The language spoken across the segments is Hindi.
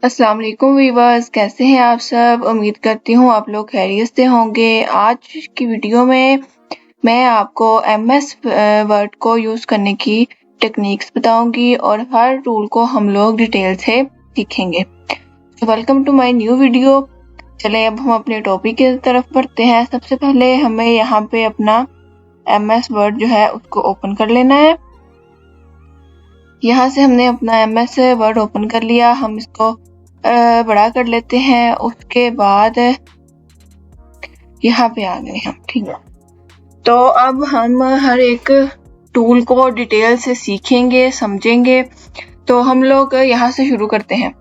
अस्सलाम वालेकुम वीवर्स, कैसे हैं आप सब। उम्मीद करती हूँ आप लोग खैरियत से होंगे। आज की वीडियो में मैं आपको एमएस वर्ड को यूज़ करने की टेक्निक्स बताऊंगी और हर रूल को हम लोग डिटेल से सीखेंगे। Welcome to my new video. चलें अब हम अपने टॉपिक की तरफ बढ़ते हैं। सबसे पहले हमें यहाँ पे अपना एमएस वर्ड जो है उसको ओपन कर लेना है। यहाँ से हमने अपना एमएस वर्ड ओपन कर लिया। हम इसको बड़ा कर लेते हैं। उसके बाद यहाँ पे आ गए हम, ठीक है। तो अब हम हर एक टूल को डिटेल से सीखेंगे, समझेंगे। तो हम लोग यहाँ से शुरू करते हैं।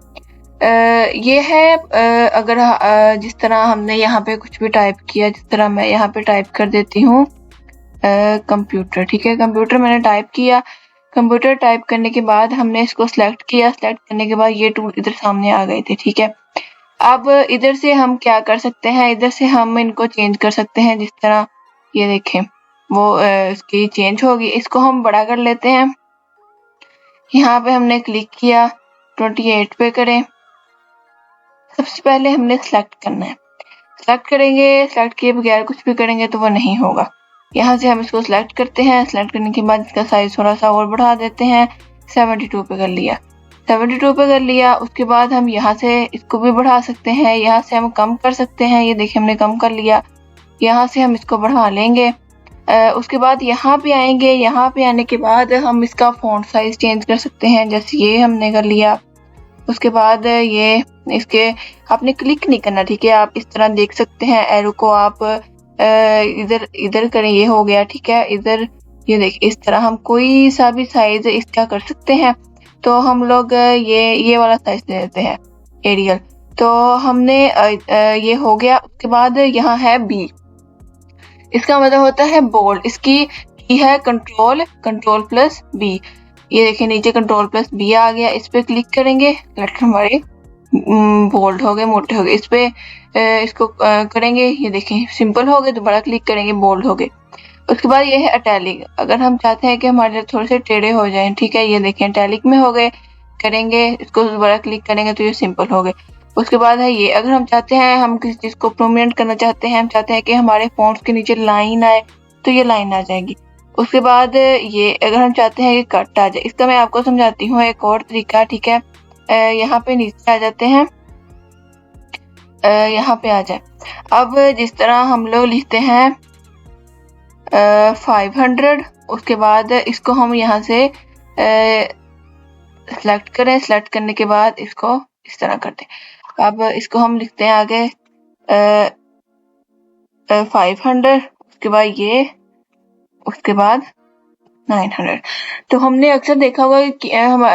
ये है अगर जिस तरह हमने यहाँ पे कुछ भी टाइप किया, जिस तरह मैं यहाँ पे टाइप कर देती हूँ कंप्यूटर, ठीक है। कंप्यूटर मैंने टाइप किया। कंप्यूटर टाइप करने के बाद हमने इसको सिलेक्ट किया। सिलेक्ट करने के बाद ये टूल इधर सामने आ गए थे, ठीक है। अब इधर से हम क्या कर सकते हैं, इधर से हम इनको चेंज कर सकते हैं। जिस तरह ये देखें वो इसकी चेंज होगी। इसको हम बड़ा कर लेते हैं। यहाँ पे हमने क्लिक किया, 28 पे करें। सबसे पहले हमने सेलेक्ट करना है। सेलेक्ट करेंगे, सेलेक्ट किए बगैर कुछ भी करेंगे तो वो नहीं होगा। यहाँ से हम इसको सिलेक्ट करते हैं। सिलेक्ट करने के बाद इसका साइज थोड़ा सा और बढ़ा देते हैं। 72 पे कर लिया। 72 पे कर लिया। उसके बाद हम यहाँ से इसको भी बढ़ा सकते हैं। यहाँ से हम कम कर सकते हैं। ये देखिए हमने कम कर लिया। यहाँ से हम इसको बढ़ा लेंगे। उसके बाद यहाँ पे आएंगे। यहाँ पे आने के बाद हम इसका फॉन्ट साइज चेंज कर सकते हैं। जैसे ये हमने कर लिया। उसके बाद ये इसके आपने क्लिक नहीं करना, ठीक है। आप इस तरह देख सकते हैं एरो को आप इधर इधर करें, ये हो गया, ठीक है। इधर ये देख, इस तरह हम कोई सा भी साइज इसका कर सकते हैं। तो हम लोग ये वाला साइज ले लेते हैं, एरियल। तो हमने ये हो गया। उसके बाद यहाँ है बी, इसका मतलब होता है बोल्ड। इसकी की है कंट्रोल प्लस बी। ये देखिए नीचे कंट्रोल प्लस बी आ गया। इस पे क्लिक करेंगे, लेटर हमारे बोल्ड हो गए, मोटे हो गए। इस पे इसको करेंगे, ये देखें सिंपल हो गए। दोबारा क्लिक करेंगे, बोल्ड हो गए। उसके बाद ये है अटैलिक। अगर हम चाहते हैं कि हमारे थोड़े से टेढ़े हो जाएं, ठीक है, ये देखें अटैलिक में हो गए। करेंगे इसको, दोबारा क्लिक करेंगे तो ये सिंपल हो गए। उसके बाद है ये, अगर हम चाहते हैं हम किसी चीज़ को प्रोमिनेंट करना चाहते हैं, हम चाहते हैं कि हमारे फॉन्ट्स के नीचे लाइन आए, तो ये लाइन आ जाएगी। उसके बाद ये अगर हम चाहते हैं कि कट आ जाए, इसका मैं आपको समझाती हूँ एक और तरीका, ठीक है। यहाँ पे नीचे आ जाते हैं, यहाँ पे आ जाए। अब जिस तरह हम लोग लिखते हैं 500, उसके बाद इसको हम यहाँ से सेलेक्ट करें। सेलेक्ट करने के बाद इसको इस तरह करते हैं। अब इसको हम लिखते हैं आगे 500, उसके बाद ये, उसके बाद 900। तो हमने अक्सर देखा होगा कि हम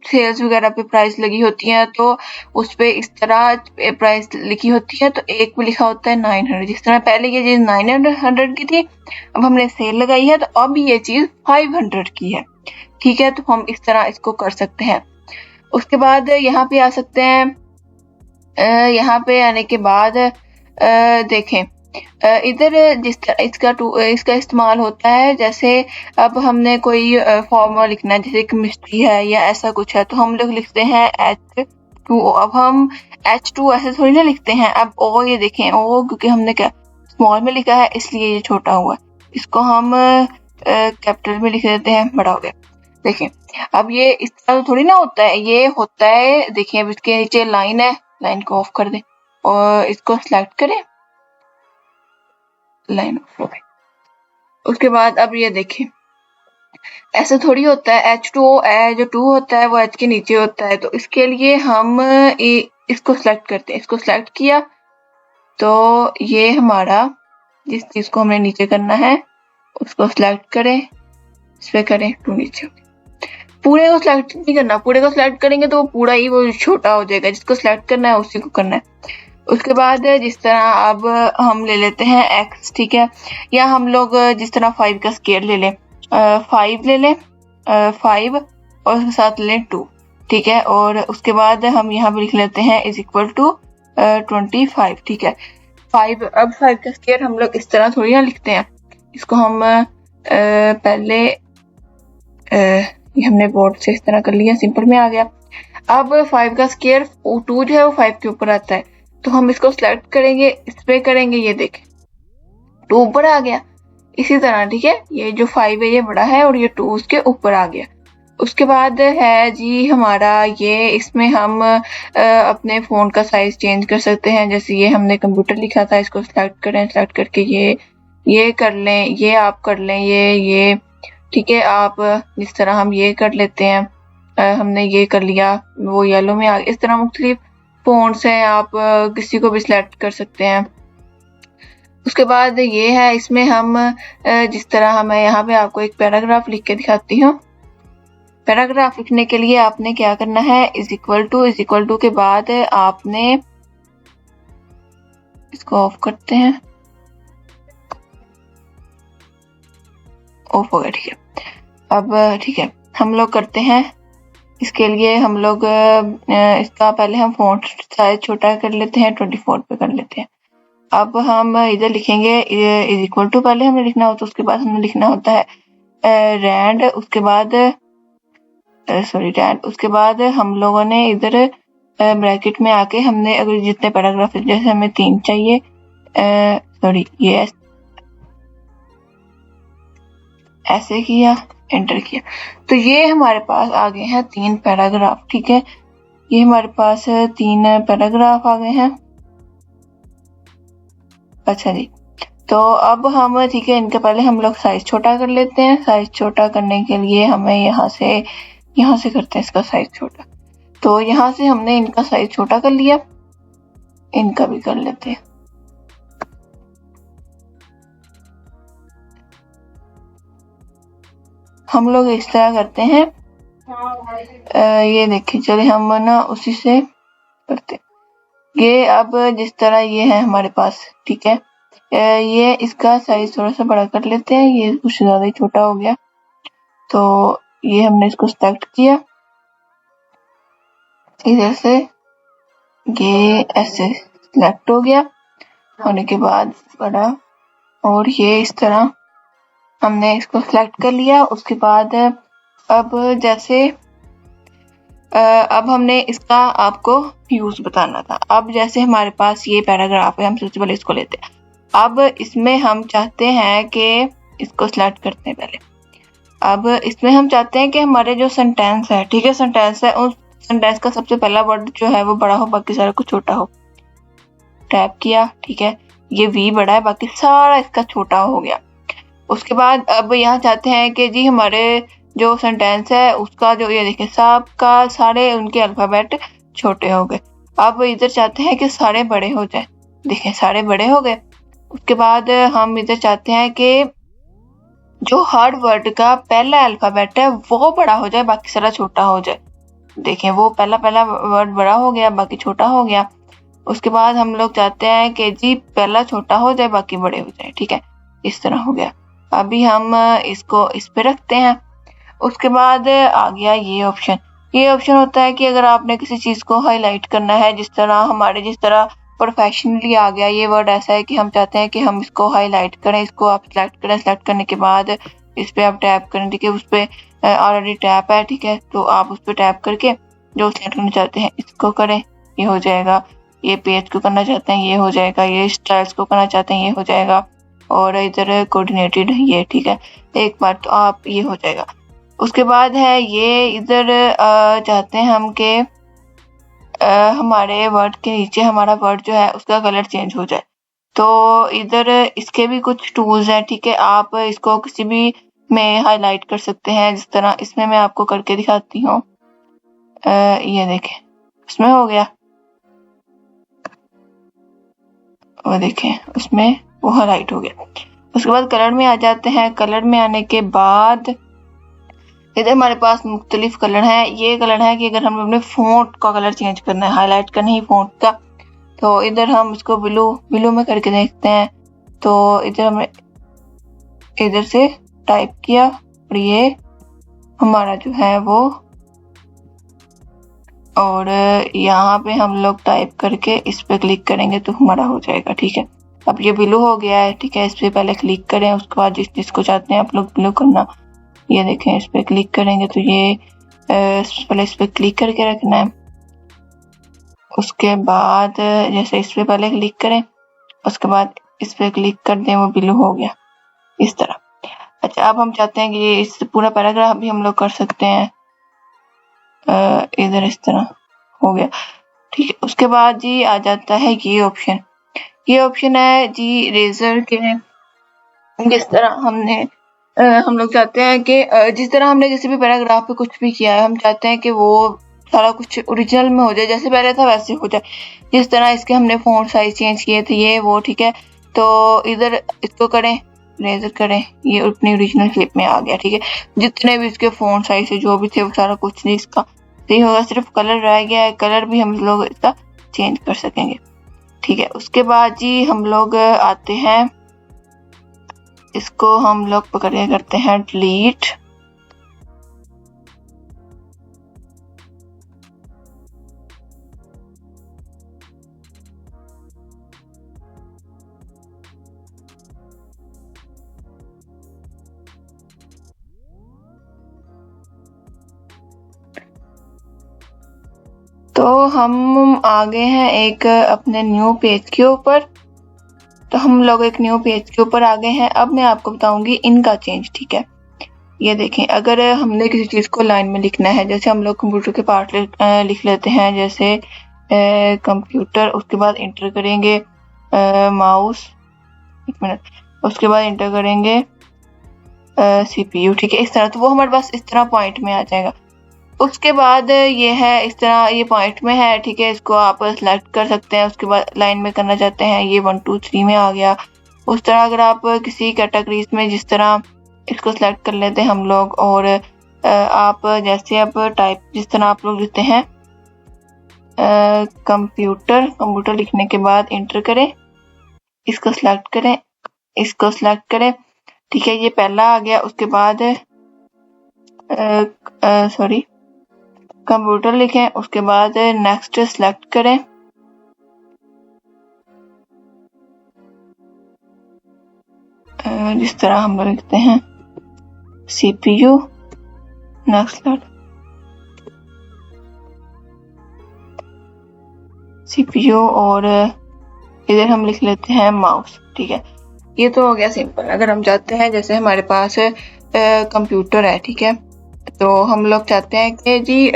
सेल्स वगैरह पे प्राइस लगी होती है, तो उस पे इस तरह प्राइस लिखी होती है, तो एक पे लिखा होता है 900। जिस तरह पहले ये चीज़ 900 की थी, अब हमने सेल लगाई है तो अब ये चीज़ 500 की है, ठीक है। तो हम इस तरह इसको कर सकते हैं। उसके बाद यहाँ पे आ सकते हैं। यहाँ पे आने के बाद देखें इधर जिस तरह इसका इस्तेमाल होता है, जैसे अब हमने कोई फॉर्मूला लिखना है, जैसे केमिस्ट्री है या ऐसा कुछ है, तो हम लोग लिखते हैं H2। अब हम H2 ऐसे थोड़ी ना लिखते हैं। अब ओ, ये देखें ओ, क्योंकि हमने क्या स्मॉल में लिखा है इसलिए ये छोटा हुआ है। इसको हम कैपिटल में लिख देते हैं, बड़ा हो गया। देखें अब ये इस तरह थोड़ी ना होता है, ये होता है। देखिए अब इसके नीचे लाइन है, लाइन को ऑफ कर दें और इसको सिलेक्ट करें, लाइन ऑफ हो गई। उसके बाद अब ये देखें ऐसा थोड़ी होता है। H2O जो 2 होता है वो H के नीचे होता है। तो इसके लिए हम इसको सिलेक्ट करते हैं। इसको सिलेक्ट किया तो ये हमारा जिस चीज को हमने नीचे करना है उसको सिलेक्ट करें, इस पे करें तो नीचे। पूरे को सिलेक्ट नहीं करना, पूरे को सिलेक्ट करेंगे तो पूरा ही वो छोटा हो जाएगा। जिसको सिलेक्ट करना है उसी को करना है। उसके बाद जिस तरह अब हम ले लेते हैं x, ठीक है, या हम लोग जिस तरह 5 का स्केयर ले लें, 5 ले लें, 5 और उसके साथ ले लें 2, ठीक है। और उसके बाद हम यहाँ पे लिख लेते हैं इज इक्वल टू 25, ठीक है। 5, अब 5 का स्केयर हम लोग इस तरह थोड़ी ना लिखते हैं। इसको हम पहले ये हमने बोर्ड से इस तरह कर लिया, सिंपल में आ गया। अब 5 का स्क्वायर 2 जो है वो 5 के ऊपर आता है, तो हम इसको सिलेक्ट करेंगे, इस पे करेंगे, ये देखें 2 ऊपर आ गया। इसी तरह ठीक है, ये जो 5 है ये बड़ा है और ये 2 उसके ऊपर आ गया। उसके बाद है जी हमारा ये, इसमें हम अपने फ़ोन का साइज़ चेंज कर सकते हैं। जैसे ये हमने कंप्यूटर लिखा था, इसको सिलेक्ट करें, सिलेक्ट करके ये कर लें, ये आप कर लें, ये ठीक है। आप जिस तरह हम ये कर लेते हैं, हमने ये कर लिया, वो येलो में आ गया। इस तरह मुख्तलिफ फ़ॉन्ट्स हैं, आप किसी को भी सिलेक्ट कर सकते हैं। उसके बाद ये है, इसमें हम जिस तरह मैं यहाँ पे आपको एक पैराग्राफ लिख के दिखाती हूँ। पैराग्राफ लिखने के लिए आपने क्या करना है, इज इक्वल टू के बाद आपने इसको ऑफ करते हैं, ऑफ हो गया ठीक है। अब ठीक है, हम लोग करते हैं, इसके लिए हम लोग इसका पहले हम फ़ॉन्ट साइज छोटा कर लेते हैं, 24 पे कर लेते हैं। अब हम इधर लिखेंगे इज इक्वल टू, पहले हमें लिखना होता है, उसके बाद हमें लिखना होता है रैंड, उसके बाद उसके बाद हम लोगों ने इधर ब्रैकेट में आके हमने अगर जितने पैराग्राफ, जैसे हमें 3 चाहिए, ये ऐसे किया, एंटर किया, तो ये हमारे पास आ गए हैं 3 पैराग्राफ। ठीक है, ये हमारे पास 3 पैराग्राफ आ गए हैं। अच्छा जी, तो अब हम ठीक है, इनका पहले हम लोग साइज छोटा कर लेते हैं। साइज छोटा करने के लिए हमें यहाँ से करते हैं इसका साइज छोटा। तो यहाँ से हमने इनका साइज छोटा कर लिया, इनका भी कर लेते हैं। हम लोग इस तरह करते हैं, ये देखिए, चले हम ना उसी से करते हैं। ये अब जिस तरह ये है हमारे पास, ठीक है, ये इसका साइज थोड़ा सा बड़ा कर लेते हैं, ये कुछ ज्यादा ही छोटा हो गया। तो ये हमने इसको सिलेक्ट किया, इधर से ये ऐसे सिलेक्ट हो गया, होने के बाद बड़ा, और ये इस तरह हमने इसको सिलेक्ट कर लिया। उसके बाद अब जैसे अब हमने इसका आपको यूज बताना था। अब जैसे हमारे पास ये पैराग्राफ है, हम सबसे पहले इसको लेते हैं। अब इसमें हम चाहते हैं कि इसको सिलेक्ट करते हैं पहले। अब इसमें हम चाहते हैं कि हमारे जो सेंटेंस है, ठीक है, सेंटेंस है, उस सेंटेंस का सबसे पहला वर्ड जो है वो बड़ा हो, बाकी सारा कुछ छोटा हो। टैप किया, ठीक है, ये वी बड़ा है, बाकी सारा इसका छोटा हो गया। उसके बाद अब यहाँ चाहते हैं कि जी हमारे जो सेंटेंस है उसका जो, ये देखें, सब का सारे उनके अल्फाबेट छोटे हो गए। अब इधर चाहते हैं कि सारे बड़े हो जाए, देखें सारे बड़े हो गए। उसके बाद हम इधर चाहते हैं कि जो हर वर्ड का पहला अल्फाबेट है वो बड़ा हो जाए, बाकी सारा छोटा हो जाए। देखें वो पहला वर्ड बड़ा हो गया, बाकी छोटा हो गया। उसके बाद हम लोग चाहते हैं कि जी पहला छोटा हो जाए, बाकी बड़े हो जाए, ठीक है, इस तरह हो गया। अभी हम इसको इस पे रखते हैं। उसके बाद आ गया ये ऑप्शन। ये ऑप्शन होता है कि अगर आपने किसी चीज को हाईलाइट करना है, जिस तरह प्रोफेशनली आ गया ये वर्ड, ऐसा है कि हम चाहते हैं कि हम इसको हाईलाइट करें, इसको आप सिलेक्ट करें। सिलेक्ट करने के बाद इस पे आप टैप करें, ठीक है, उस पे ऑलरेडी टैप है, ठीक है, तो आप उस पे टैप करके जो सिलेक्ट करना चाहते हैं इसको करें, ये हो जाएगा। ये पेज को करना चाहते हैं ये हो जाएगा, ये स्टाइल्स को करना चाहते हैं ये हो जाएगा, और इधर कोऑर्डिनेटेड ये, ठीक है, एक बार तो आप ये हो जाएगा। उसके बाद है ये इधर चाहते हैं हम कि हमारे वर्ड के नीचे हमारा वर्ड जो है उसका कलर चेंज हो जाए। तो इधर इसके भी कुछ टूल्स हैं, ठीक है, आप इसको किसी भी में हाईलाइट कर सकते हैं। जिस तरह इसमें मैं आपको करके दिखाती हूँ, ये देखें उसमें हो गया, वो देखें उसमें वो हाईलाइट हो गया। उसके बाद कलर में आ जाते हैं। कलर में आने के बाद इधर हमारे पास मुख्तलिफ कलर हैं। ये कलर है कि अगर हम अपने फ़ॉन्ट का कलर चेंज करना है, हाईलाइट करना है फ़ॉन्ट का, तो इधर हम इसको ब्लू में करके देखते हैं। तो इधर हमने इधर से टाइप किया और ये हमारा जो है वो, और यहाँ पे हम लोग टाइप करके इस पे क्लिक करेंगे तो हमारा हो जाएगा, ठीक है। अब ये ब्लू हो गया है, ठीक है, इस पे पहले क्लिक करें, उसके बाद जिसको चाहते हैं आप लोग ब्लू करना ये देखें, इस पर क्लिक करेंगे तो ये पहले इस पर क्लिक करके रखना है। उसके बाद जैसे इस पर पहले क्लिक करें, उसके बाद इस पर क्लिक कर दें, वो ब्लू हो गया इस तरह। अच्छा, अब हम चाहते हैं कि ये इस पूरा पैराग्राफ भी हम लोग कर सकते हैं इधर इस तरह हो गया, ठीक है। उसके बाद जी आ जाता है ये ऑप्शन है जी इरेजर के। जिस तरह हमने हम लोग चाहते हैं कि जिस तरह हमने किसी भी पैराग्राफ पे कुछ भी किया है, हम चाहते हैं कि वो सारा कुछ ओरिजिनल में हो जाए, जैसे पहले था वैसे हो जाए। जिस तरह इसके हमने फ़ॉन्ट साइज चेंज किए थे, ये वो, ठीक है। तो इधर इसको करें, इरेजर करें, ये अपनी ओरिजिनल क्लिप में आ गया, ठीक है। जितने भी इसके फ़ॉन्ट साइज से जो भी थे वो सारा कुछ नहीं इसका सही होगा, सिर्फ कलर रह गया है। कलर भी हम लोग इसका चेंज कर सकेंगे, ठीक है। उसके बाद जी हम लोग आते हैं, इसको हम लोग पकड़ के करते हैं डिलीट। तो हम आ गए हैं एक अपने न्यू पेज के ऊपर। तो हम लोग एक न्यू पेज के ऊपर आ गए हैं। अब मैं आपको बताऊंगी इनका चेंज, ठीक है। ये देखें, अगर हमने किसी चीज़ को लाइन में लिखना है, जैसे हम लोग कंप्यूटर के पार्ट लिख लेते हैं, जैसे कंप्यूटर, उसके बाद इंटर करेंगे माउस, एक मिनट, उसके बाद इंटर करेंगे CPU, ठीक है, इस तरह। तो वो हमारे पास इस तरह पॉइंट में आ जाएगा। उसके बाद ये है इस तरह, ये पॉइंट में है, ठीक है। इसको आप सेलेक्ट कर सकते हैं। उसके बाद लाइन में करना चाहते हैं, ये 1 2 3 में आ गया। उस तरह अगर आप किसी कैटेगरीज में जिस तरह इसको सेलेक्ट कर लेते हैं हम लोग, और आप जैसे अब टाइप जिस तरह आप लोग लिखते हैं कंप्यूटर लिखने के बाद इंटर करें, इसको सेलेक्ट करें, इसको सेलेक्ट करें, ठीक है। ये पहला आ गया। उसके बाद सॉरी, कंप्यूटर लिखें, उसके बाद नेक्स्ट सेलेक्ट करें, जिस तरह हम लोग लिखते हैं CPU, नेक्स्ट CPU, और इधर हम लिख लेते हैं माउस, ठीक है। ये तो हो गया सिंपल। अगर हम चाहते हैं, जैसे हमारे पास कंप्यूटर है, ठीक है, तो हम लोग चाहते हैं कि जी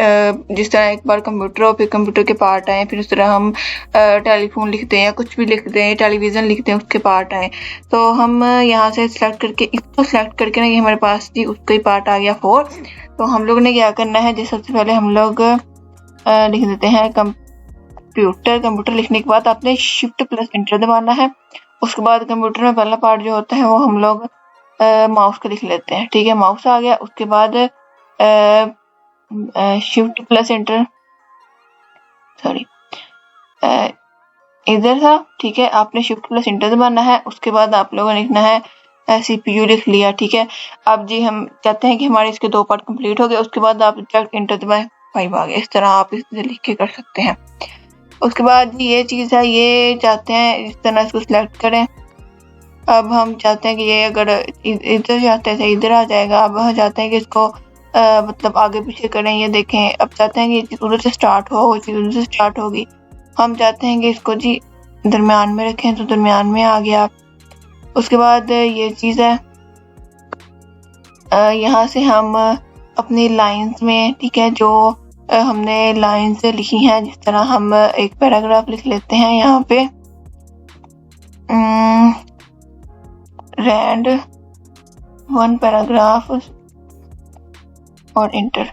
जिस तरह एक बार कंप्यूटर हो, फिर कंप्यूटर के पार्ट आए, फिर उस तरह हम टेलीफोन लिखते हैं या कुछ भी लिखते हैं, टेलीविज़न लिखते हैं, उसके पार्ट आए। तो हम यहाँ से सिलेक्ट करके, इसको सिलेक्ट करके ना, ये हमारे पास जी उसका ही पार्ट आ गया 4। तो हम लोग ने क्या करना है जी, सबसे पहले हम लोग लिख देते हैं कंप्यूटर लिखने के बाद आपने शिफ्ट प्लस एंटर दबाना है। उसके बाद कंप्यूटर में पहला पार्ट जो होता है वो हम लोग माउस का लिख लेते हैं, ठीक है। माउस आ गया। उसके बाद शिफ्ट प्लस एंटर, सॉरी, इधर था, ठीक है। आपने शिफ्ट प्लस एंटर दबाना है। उसके बाद आप लोगों ने लिखना है CPU लिख लिया, ठीक है। अब जी हम चाहते हैं कि हमारे इसके 2 पार्ट कंप्लीट हो गए। उसके बाद आप एंटर दबाएं, 5 आ गया। इस तरह आप इसे लिख के कर सकते हैं। उसके बाद ये चीज़ है, ये चाहते हैं इस तरह इसको सिलेक्ट करें। अब हम चाहते हैं कि ये अगर इधर चाहते थे इधर आ जाएगा। अब हम चाहते हैं कि इसको मतलब आगे पीछे करें। ये देखें, अब चाहते हैं कि ये चीज़ उधर से स्टार्ट हो, वो चीज़ उधर से स्टार्ट होगी। हम चाहते हैं कि इसको जी दरमियान में रखें, तो दरमियान में आ गया। उसके बाद ये चीज़ है, यहाँ से हम अपनी लाइंस में, ठीक है, जो हमने लाइंस लिखी हैं, जिस तरह हम एक पैराग्राफ लिख लेते हैं यहाँ पे, रैंड 1 पैराग्राफ और इंटर।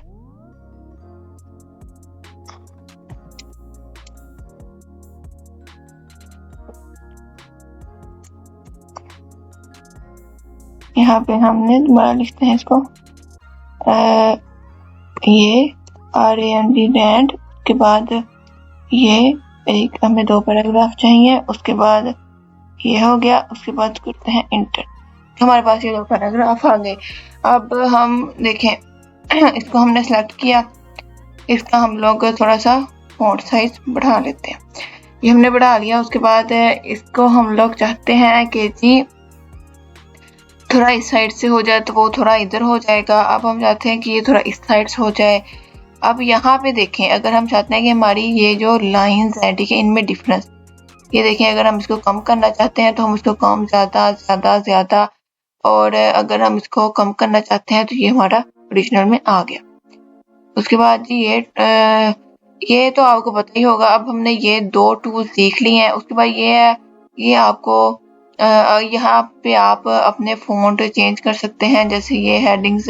यहाँ पे हमने दोबारा लिखते हैं इसको, ये RAND रैंड, के बाद ये एक हमें 2 पैराग्राफ चाहिए। उसके बाद ये हो गया। उसके बाद करते हैं इंटर, हमारे पास ये 2 पैराग्राफ आ गए। अब हम देखें, इसको हमने सेलेक्ट किया, इसका हम लोग थोड़ा सा फॉन्ट साइज बढ़ा लेते हैं। ये हमने बढ़ा लिया। उसके बाद इसको हम लोग चाहते हैं कि जी थोड़ा इस साइड से हो जाए तो वो थोड़ा इधर हो जाएगा। अब हम चाहते हैं कि ये थोड़ा इस साइड से हो जाए। अब यहाँ पे देखें, अगर हम चाहते हैं कि हमारी ये जो लाइंस हैं, ठीक है, इनमें डिफरेंस, ये देखें, अगर हम इसको कम करना चाहते हैं तो हम इसको कम, ज़्यादा, ज़्यादा, ज़्यादा, और अगर हम इसको कम करना चाहते हैं तो ये हमारा ओरिजिनल में आ गया। उसके बाद जी ये तो आपको पता ही होगा। अब हमने ये 2 टूल सीख लिए हैं। उसके बाद ये आपको यहाँ पे आप अपने फ़ॉन्ट चेंज कर सकते हैं, जैसे ये हेडिंग्स,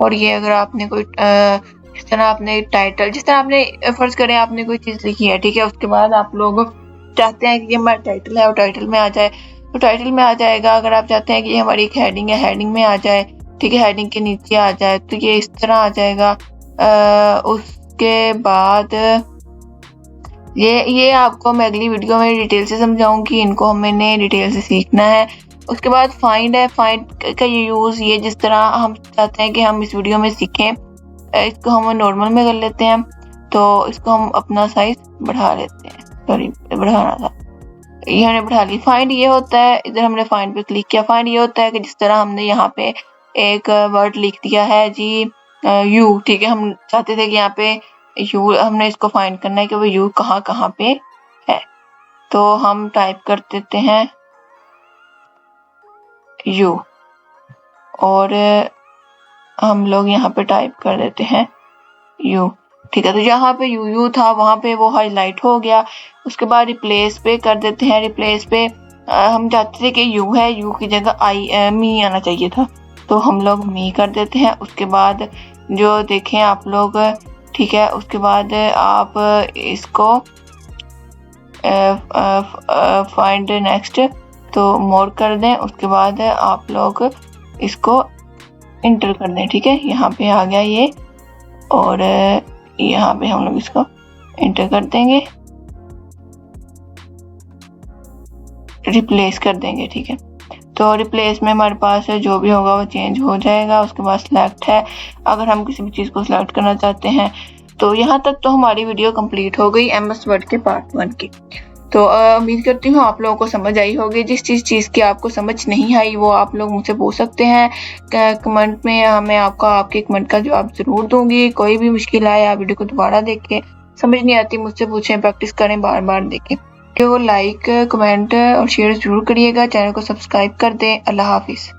और ये अगर आपने कोई जिस तरह आपने टाइटल, जिस तरह आपने फ़र्ज़ करें आपने कोई चीज़ लिखी है, ठीक है, उसके बाद आप लोग चाहते हैं कि ये हमारा टाइटल है और टाइटल में आ जाए तो टाइटल में आ जाएगा। अगर आप चाहते हैं कि ये हमारी एक हेडिंग है, हेडिंग में आ जाए, ठीक है, हेडिंग के नीचे आ जाए, तो ये इस तरह आ जाएगा। उसके बाद ये आपको मैं अगली वीडियो में डिटेल से समझाऊंगी, इनको मैंने डिटेल से सीखना है। उसके बाद फाइंड है, फाइंड का ये यूज़, ये जिस तरह हम चाहते हैं कि हम इस वीडियो में सीखें, इसको हम नॉर्मल में कर लेते हैं, तो इसको हम अपना साइज बढ़ा लेते हैं, सॉरी बढ़ाना था, ये हमने बढ़ा ली। फाइंड ये होता है, इधर हमने फाइंड पे क्लिक किया। फाइंड ये होता है कि जिस तरह हमने यहाँ पे एक वर्ड लिख दिया है जी यू, ठीक है, हम चाहते थे कि यहाँ पे यू, हमने इसको फाइंड करना है कि वो यू कहाँ कहाँ पे है, तो हम टाइप कर देते हैं यू, और हम लोग यहाँ पे टाइप कर देते हैं यू, ठीक है। तो जहाँ पे यू था वहाँ पे वो हाईलाइट हो गया। उसके बाद रिप्लेस पे कर देते हैं। रिप्लेस पे हम चाहते थे कि यू है, यू की जगह मी आना चाहिए था, तो हम लोग मी कर देते हैं। उसके बाद जो देखें आप लोग, ठीक है, उसके बाद आप इसको फाइंड नेक्स्ट तो मोर कर दें। उसके बाद आप लोग इसको इंटर कर दें, ठीक है, यहाँ पे आ गया ये, और यहाँ पे हम लोग इसको इंटर कर देंगे, रिप्लेस कर देंगे, ठीक है। तो रिप्लेस में हमारे पास जो भी होगा वो चेंज हो जाएगा। उसके बाद सिलेक्ट है, अगर हम किसी भी चीज़ को सिलेक्ट करना चाहते हैं। तो यहाँ तक तो हमारी वीडियो कंप्लीट हो गई MS वर्ड के पार्ट 1 की। तो उम्मीद करती हूँ आप लोगों को समझ आई होगी। जिस चीज़ की आपको समझ नहीं आई वो आप लोग मुझसे पूछ सकते हैं कमेंट में, मैं आपके कमेंट का जवाब ज़रूर दूंगी। कोई भी मुश्किल आए आप वीडियो को दोबारा देखें, समझ नहीं आती मुझसे पूछें, प्रैक्टिस करें, बार बार देखें। वीडियो को लाइक, कमेंट और शेयर ज़रूर करिएगा। चैनल को सब्सक्राइब कर दें। अल्लाह हाफिज़।